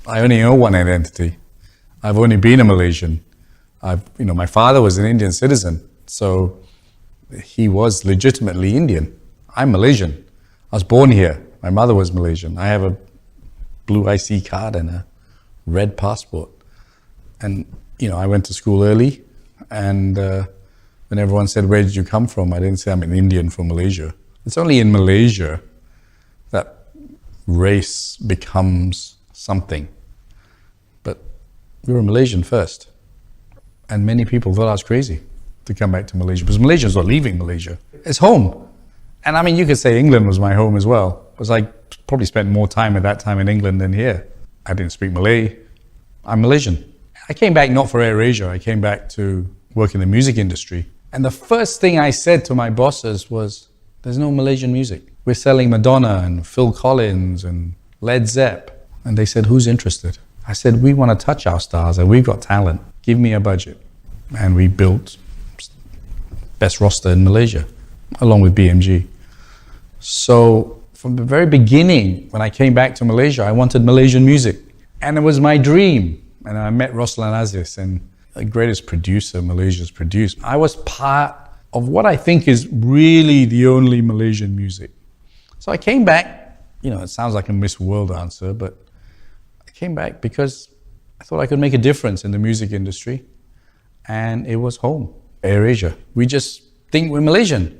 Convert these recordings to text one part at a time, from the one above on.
I only know one identity. I've only been a Malaysian. My father was an Indian citizen, so he was legitimately Indian. I'm Malaysian. I was born here. My mother was Malaysian. I have a blue IC card and a red passport. And, I went to school early, and when everyone said, "Where did you come from?" I didn't say I'm an Indian from Malaysia. It's only in Malaysia that race becomes something. But we were Malaysian first. And many people thought I was crazy to come back to Malaysia, because Malaysians were leaving Malaysia. It's home. And you could say England was my home as well, because I probably spent more time at that time in England than here. I didn't speak Malay. I'm Malaysian. I came back not for AirAsia. I came back to work in the music industry. And the first thing I said to my bosses was, there's no Malaysian music. We're selling Madonna and Phil Collins and Led Zepp. And they said, who's interested? I said, we want to touch our stars and we've got talent. Give me a budget. And we built best roster in Malaysia, along with BMG. So from the very beginning, when I came back to Malaysia, I wanted Malaysian music. And it was my dream. And I met Roslan Aziz, and the greatest producer Malaysia's produced. I was part of what I think is really the only Malaysian music. So I came back, it sounds like a Miss World answer, but I came back because I thought I could make a difference in the music industry. And it was home, AirAsia. We just think we're Malaysian.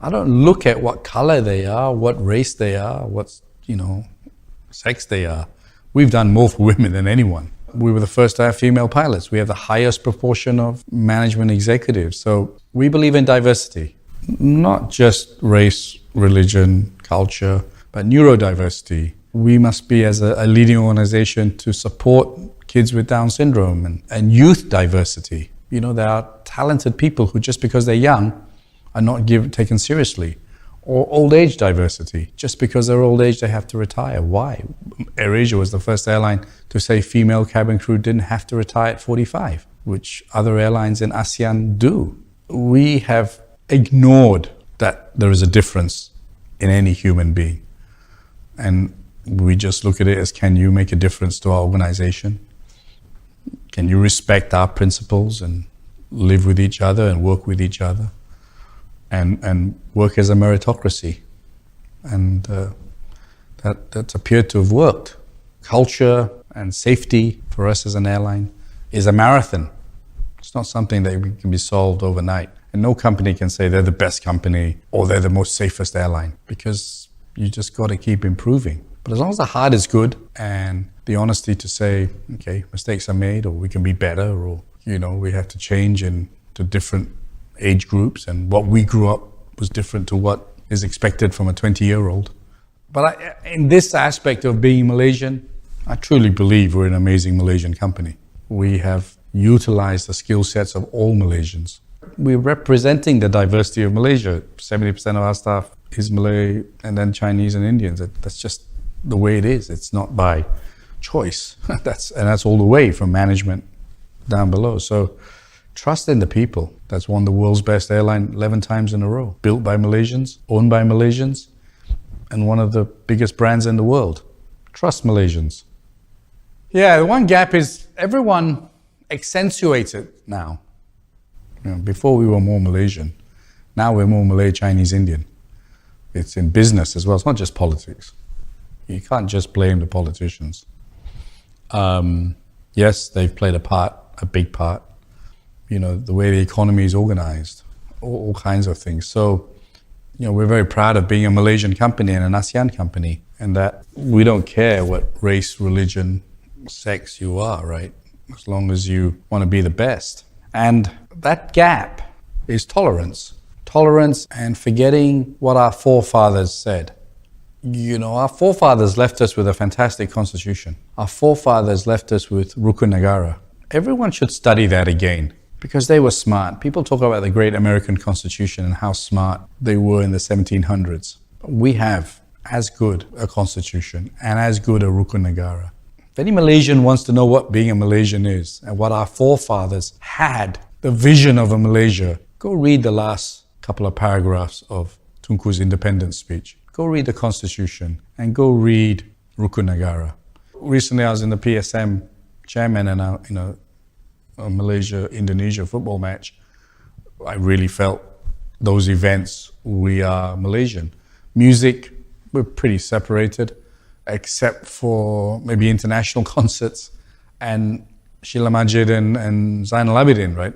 I don't look at what color they are, what race they are, what, sex they are. We've done more for women than anyone. We were the first to have female pilots. We have the highest proportion of management executives. So we believe in diversity, not just race, religion, culture, but neurodiversity. We must be, as a leading organization, to support kids with Down syndrome and youth diversity. There are talented people who, just because they're young, are not taken seriously. Or old age diversity. Just because they're old age, they have to retire. Why? AirAsia was the first airline to say female cabin crew didn't have to retire at 45, which other airlines in ASEAN do. We have ignored that there is a difference in any human being. And we just look at it as, can you make a difference to our organization? Can you respect our principles and live with each other and work with each other? And work as a meritocracy. And that's appeared to have worked. Culture and safety for us as an airline is a marathon. It's not something that can be solved overnight. And no company can say they're the best company or they're the most safest airline, because you just got to keep improving. But as long as the heart is good and the honesty to say, okay, mistakes are made, or we can be better, or, we have to change into different age groups, and what we grew up was different to what is expected from a 20-year-old. But in this aspect of being Malaysian, I truly believe we're an amazing Malaysian company. We have utilized the skill sets of all Malaysians. We're representing the diversity of Malaysia. 70% of our staff is Malay, and then Chinese and Indians. That's just the way it is. It's not by choice. That's all the way from management down below. So trust in the people. That's won the world's best airline 11 times in a row. Built by Malaysians, owned by Malaysians, and one of the biggest brands in the world. Trust Malaysians. Yeah, the one gap is everyone accentuates it now. Before we were more Malaysian. Now we're more Malay, Chinese, Indian. It's in business as well. It's not just politics. You can't just blame the politicians. Yes, they've played a big part. The way the economy is organized, all kinds of things. So, we're very proud of being a Malaysian company and an ASEAN company, and that we don't care what race, religion, sex you are, right? As long as you want to be the best. And that gap is tolerance. Tolerance and forgetting what our forefathers said. Our forefathers left us with a fantastic constitution. Our forefathers left us with Rukun Negara. Everyone should study that again, because they were smart. People talk about the great American Constitution and how smart they were in the 1700s. We have as good a constitution and as good a Rukun Negara. If any Malaysian wants to know what being a Malaysian is and what our forefathers had, the vision of a Malaysia, go read the last couple of paragraphs of Tunku's independence speech. Go read the Constitution and go read Rukun Negara. recently I was in the PSM chairman and a Malaysia-Indonesia football match. I really felt those events, we are Malaysian. Music, we're pretty separated, except for maybe international concerts and Sheila Majid and Zainal Abidin, right?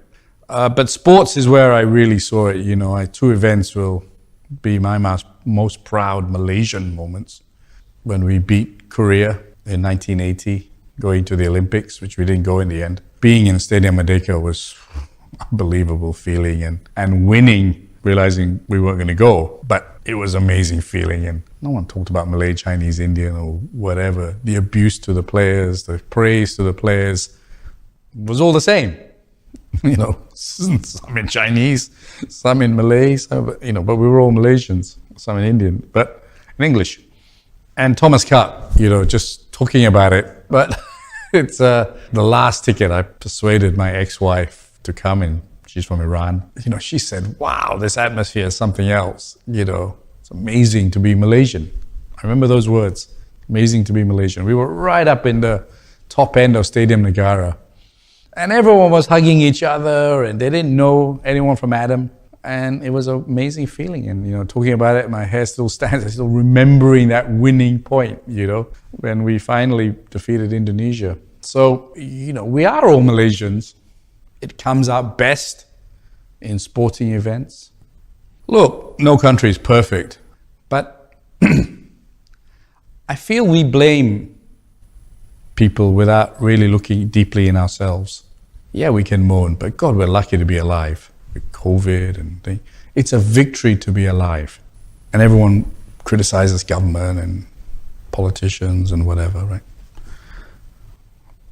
But sports is where I really saw it. Two events will be my most proud Malaysian moments. When we beat Korea in 1980, going to the Olympics, which we didn't go in the end. Being in Stadium Merdeka was unbelievable feeling, and winning, realizing we weren't going to go, but it was amazing feeling. And no one talked about Malay, Chinese, Indian, or whatever. The abuse to the players, the praise to the players was all the same. Some in Chinese, some in Malay, but we were all Malaysians, some in Indian, but in English. And Thomas Cup, just talking about it, but it's the last ticket. I persuaded my ex-wife to come in. She's from Iran. She said, wow, this atmosphere is something else. It's amazing to be Malaysian. I remember those words, amazing to be Malaysian. We were right up in the top end of Stadium Negara. And everyone was hugging each other, and they didn't know anyone from Adam. And it was an amazing feeling. And, talking about it, my hair still stands. I'm still remembering that winning point, when we finally defeated Indonesia. So, we are all Malaysians. It comes out best in sporting events. Look, no country is perfect, but I feel we blame people without really looking deeply in ourselves. Yeah, we can moan, but God, we're lucky to be alive with COVID and things. It's a victory to be alive. And everyone criticizes government and politicians and whatever, right?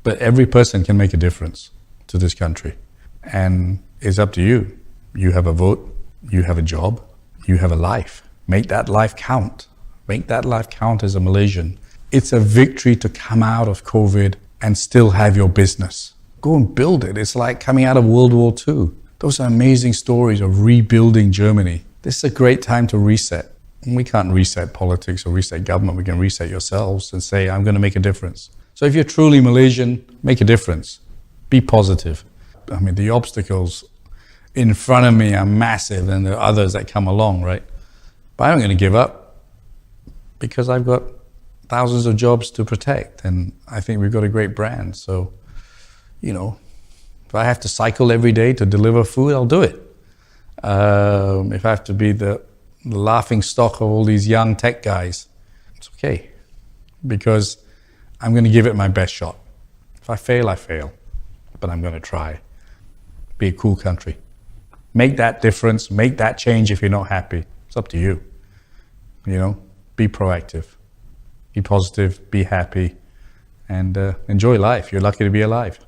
But every person can make a difference to this country. And it's up to you. You have a vote, you have a job, you have a life. Make that life count. Make that life count as a Malaysian. It's a victory to come out of COVID and still have your business. Go and build it. It's like coming out of World War II. Those are amazing stories of rebuilding Germany. This is a great time to reset. And we can't reset politics or reset government. We can reset yourselves and say, I'm going to make a difference. So if you're truly Malaysian, make a difference. Be positive. The obstacles in front of me are massive, and there are others that come along, right? But I'm going to give up because I've got thousands of jobs to protect, and I think we've got a great brand. So, if I have to cycle every day to deliver food, I'll do it. If I have to be the laughing stock of all these young tech guys, it's okay, because I'm going to give it my best shot. If I fail, I fail, but I'm going to try. Be a cool country. Make that difference, make that change if you're not happy. It's up to you. Be proactive, be positive, be happy, and enjoy life. You're lucky to be alive.